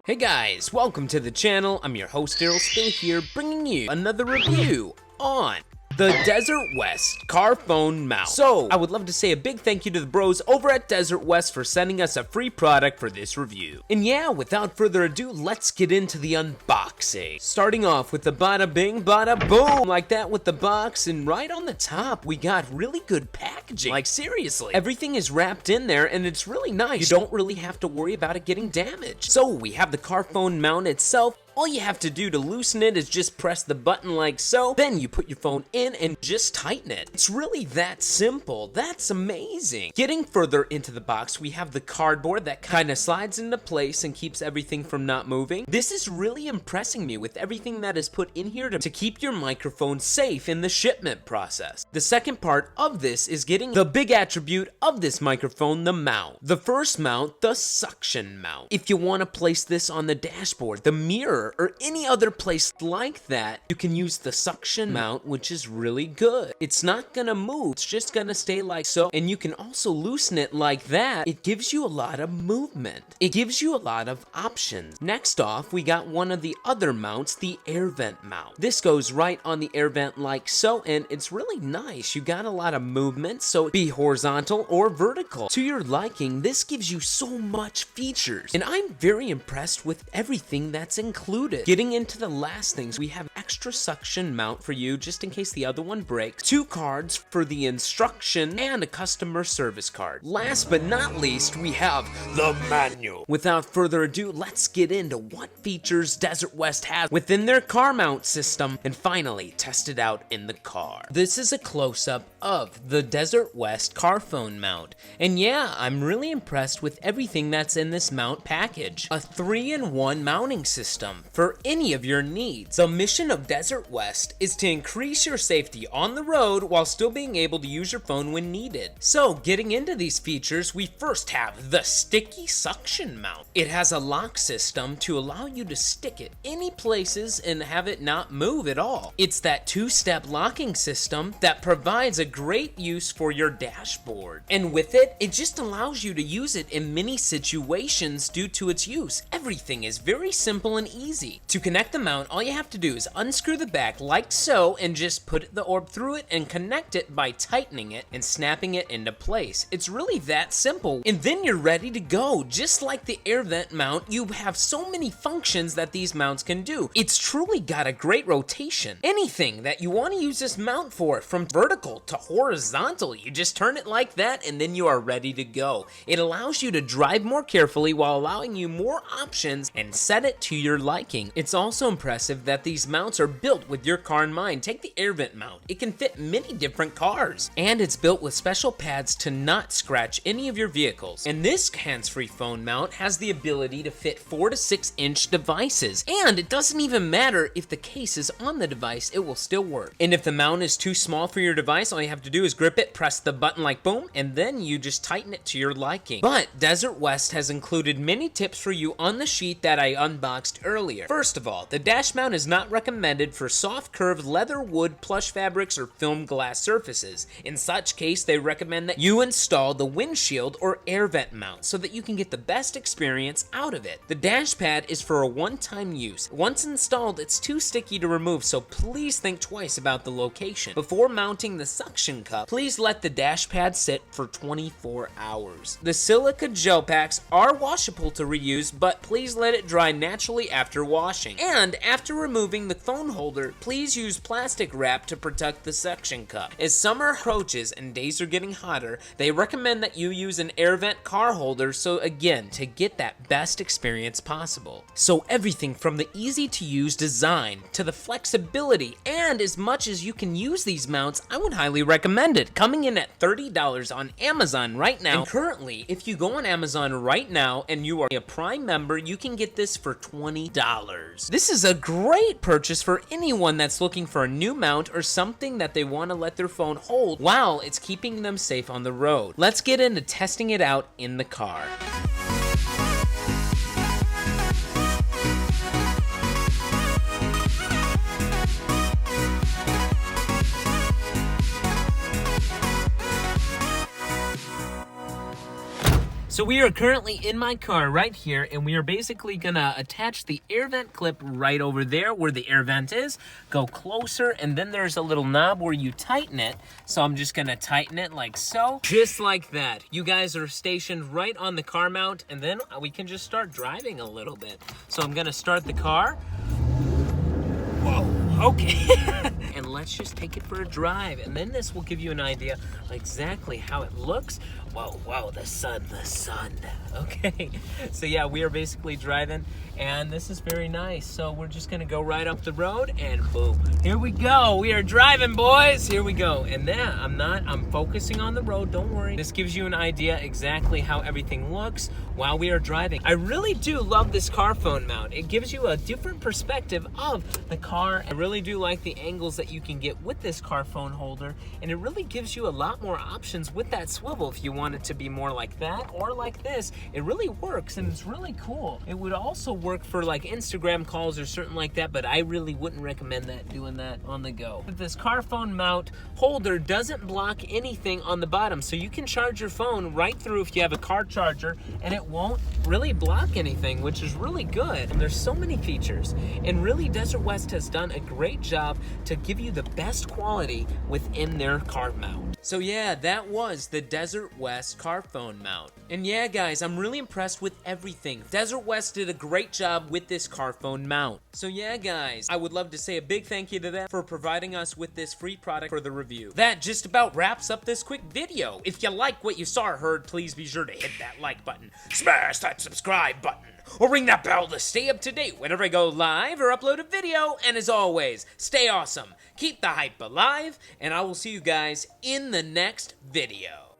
Hey guys, welcome to the channel. I'm your host Daryl, still here bringing you another review on the DesertWest car phone mount. So, I would love to say a big thank you to the bros over at DesertWest for sending us a free product for this review. And yeah, without further ado, let's get into the unboxing. Starting off with the bada bing, bada boom, like that with the box, and right on the top, we got really good packaging. Like seriously, everything is wrapped in there and it's really nice. You don't really have to worry about it getting damaged. So, we have the car phone mount itself. All you have to do to loosen it is just press the button like so, then you put your phone in and just tighten it. It's really that simple. That's amazing. Getting further into the box, we have the cardboard that kind of slides into place and keeps everything from not moving. This is really impressing me with everything that is put in here to keep your microphone safe in the shipment process. The second part of this is getting the big attribute of this microphone, the mount. The first mount, the suction mount. If you want to place this on the dashboard, the mirror, or any other place like that, you can use the suction mount, which is really good. It's not gonna move, it's just gonna stay like so, and you can also loosen it like that. It gives you a lot of movement. It gives you a lot of options. Next off, we got one of the other mounts, the air vent mount. This goes right on the air vent like so, and it's really nice. You got a lot of movement, so it be horizontal or vertical. To your liking, this gives you so much features, and I'm very impressed with everything that's included. Getting into the last things, we have extra suction mount for you just in case the other one breaks, 2 cards for the instruction, and a customer service card. Last but not least, we have the manual. Without further ado, let's get into what features DesertWest has within their car mount system and finally test it out in the car. This is a close-up of the DesertWest car phone mount, and yeah, I'm really impressed with everything that's in this mount package. A 3-in-1 mounting system for any of your needs. The mission of DesertWest is to increase your safety on the road while still being able to use your phone when needed. So, getting into these features, we first have the sticky suction mount. It has a lock system to allow you to stick it any places and have it not move at all. It's that 2-step locking system that provides a great use for your dashboard. And with it, it just allows you to use it in many situations due to its use. Everything is very simple and easy. To connect the mount, all you have to do is unscrew the back like so and just put the orb through it and connect it by tightening it and snapping it into place. It's really that simple, and then you're ready to go. Just like the air vent mount, you have so many functions that these mounts can do. It's truly got a great rotation. Anything that you want to use this mount for, from vertical to horizontal, you just turn it like that and then you are ready to go. It allows you to drive more carefully while allowing you more options and set it to your liking. It's also impressive that these mounts are built with your car in mind. Take the air vent mount. It can fit many different cars, and it's built with special pads to not scratch any of your vehicles. And this hands-free phone mount has the ability to fit 4 to 6 inch devices, and it doesn't even matter if the case is on the device, it will still work. And if the mount is too small for your device, all you have to do is grip it, press the button like boom, and then you just tighten it to your liking. But DesertWest has included many tips for you on the sheet that I unboxed earlier. First of all, the dash mount is not recommended for soft curved leather, wood, plush fabrics, or film glass surfaces. In such case, they recommend that you install the windshield or air vent mount so that you can get the best experience out of it. The dash pad is for a one-time use. Once installed, it's too sticky to remove, so please think twice about the location. Before mounting the suction cup, please let the dash pad sit for 24 hours. The silica gel packs are washable to reuse, but please let it dry naturally after washing. And after removing the phone holder, please use plastic wrap to protect the suction cup. As summer approaches and days are getting hotter, they recommend that you use an air vent car holder, so again, to get that best experience possible. So everything from the easy to use design to the flexibility, and as much as you can use these mounts, I would highly recommend it. Coming in at $30 on Amazon right now, and currently, if you go on Amazon right now and you are a Prime member, you can get this for $20. This is a great purchase for anyone that's looking for a new mount or something that they want to let their phone hold while it's keeping them safe on the road. Let's get into testing it out in the car. So So we are currently in my car right here, and we are basically gonna attach the air vent clip right over there where the air vent is. Go closer, and then there's a little knob where you tighten it. So I'm just gonna tighten it like so. Just like that. You guys are stationed right on the car mount, and then we can just start driving a little bit. So I'm gonna start the car. Whoa, okay. And let's just take it for a drive, and then this will give you an idea of exactly how it looks. Whoa, the sun. Okay, so yeah, we are basically driving, and this is very nice. So we're just gonna go right up the road, and boom, here we go. We are driving, boys, here we go. And then I'm focusing on the road, don't worry. This gives you an idea exactly how everything looks while we are driving. I really do love this car phone mount. It gives you a different perspective of the car. I really do like the angles that you can get with this car phone holder, and it really gives you a lot more options with that swivel. If you want it to be more like that or like this, it really works, and it's really cool. It would also work for like Instagram calls or something like that, but I really wouldn't recommend doing that on the go. But this car phone mount holder doesn't block anything on the bottom, so you can charge your phone right through if you have a car charger, and it won't really block anything, which is really good. And there's so many features, and really DesertWest has done a great job to give you the best quality within their car mount. So yeah, that was the DesertWest car phone mount. And yeah, guys, I'm really impressed with everything. DesertWest did a great job with this car phone mount. So yeah, guys, I would love to say a big thank you to them for providing us with this free product for the review. That just about wraps up this quick video. If you like what you saw or heard, please be sure to hit that like button, smash that subscribe button, or ring that bell to stay up to date whenever I go live or upload a video. And as always, stay awesome, keep the hype alive, and I will see you guys in the next video.